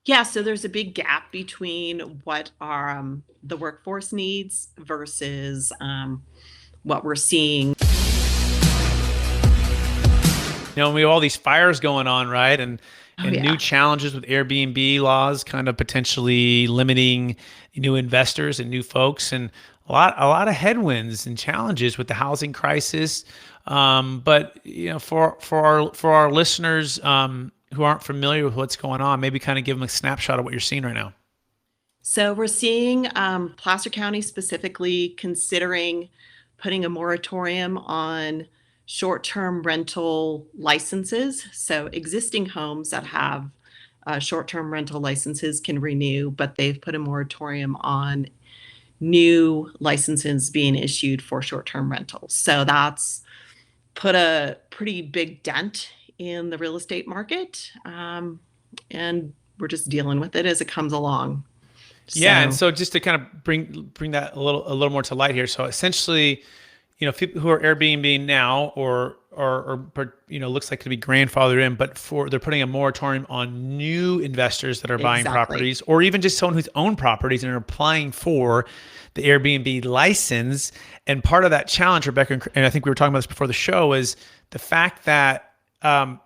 Yeah, so there's a big gap between what our the workforce needs versus what we're seeing. We have all these fires going on, right? Oh And new yeah, challenges with Airbnb laws kind of potentially limiting new investors and new folks, and a lot of headwinds and challenges with the housing crisis. But for our listeners who aren't familiar with what's going on, maybe kind of give them a snapshot of what you're seeing right now. so we're seeing Placer County specifically considering putting a moratorium on short-term rental licenses. So existing homes that have short-term rental licenses can renew, but they've put a moratorium on new licenses being issued for short-term rentals. So that's put a pretty big dent in the real estate market, and we're just dealing with it as it comes along. Yeah, and So so just to kind of bring that a little more to light here. So essentially, people who are Airbnb now or looks like to be grandfathered in, but they're putting a moratorium on new investors that are buying exactly. properties, or even just someone who's owned properties and are applying for the Airbnb license. And part of that challenge, Rebecca, and I think we were talking about this before the show, is the fact that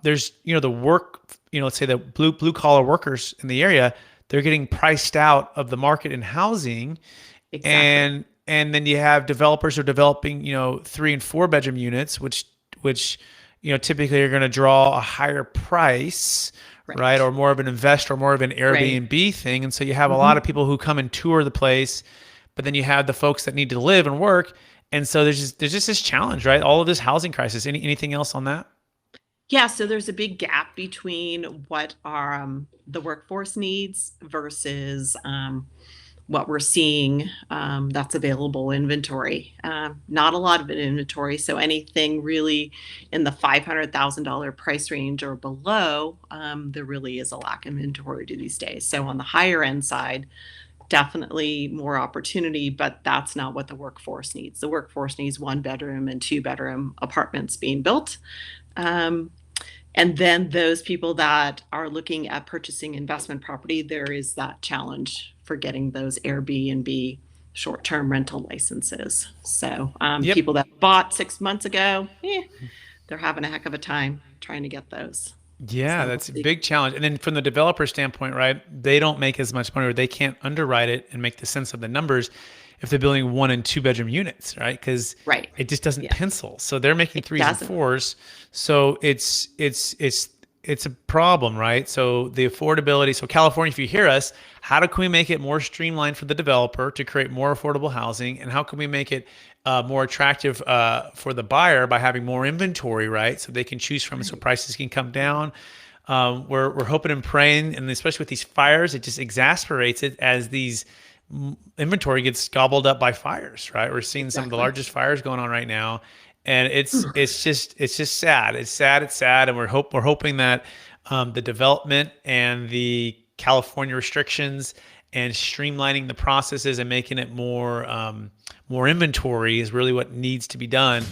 there's the work, let's say the blue collar workers in the area, they're getting priced out of the market in housing, Exactly. and then you have developers who are developing 3 and 4 bedroom units, which typically are going to draw a higher price, right, Right. or more of an investor or more of an Right. Airbnb thing. And so you have a lot of Mhm. people who come and tour the place, but then you have the folks that need to live and work. And so there's just this challenge, right? All of this housing crisis. Anything else on that? Yeah, so there's a big gap between what our the workforce needs versus what we're seeing that's available inventory. Not a lot of inventory, so anything really in the $500,000 price range or below, there really is a lack of inventory these days. So on the higher end side, definitely more opportunity, but that's not what the workforce needs. The workforce needs one bedroom and two bedroom apartments being built. Um, and then those people that are looking at purchasing investment property, there is that challenge for getting those Airbnb short-term rental licenses. So Yep. people that bought 6 months ago, they're having a heck of a time trying to get those. Yeah, So we'll that's a see. big challenge. And then from the developer standpoint, right, they don't make as much money, or they can't underwrite it and make the sense of the numbers if they're building 1 and 2 bedroom units, right? Because Right. it just doesn't Yeah, pencil. So they're making it threes and doesn't. fours. So it's a problem, right? So the affordability. So California, if you hear us, how can we make it more streamlined for the developer to create more affordable housing, and how can we make it more attractive for the buyer by having more inventory, right? So they can choose from it, so Right. prices can come down. We're hoping and praying, and especially with these fires, it just exasperates it as these inventory gets gobbled up by fires, right? We're seeing some of the Exactly. largest fires going on right now, and it's just sad. It's sad. It's sad, and we're hoping that the development and the California restrictions and streamlining the processes and making it more inventory is really what needs to be done.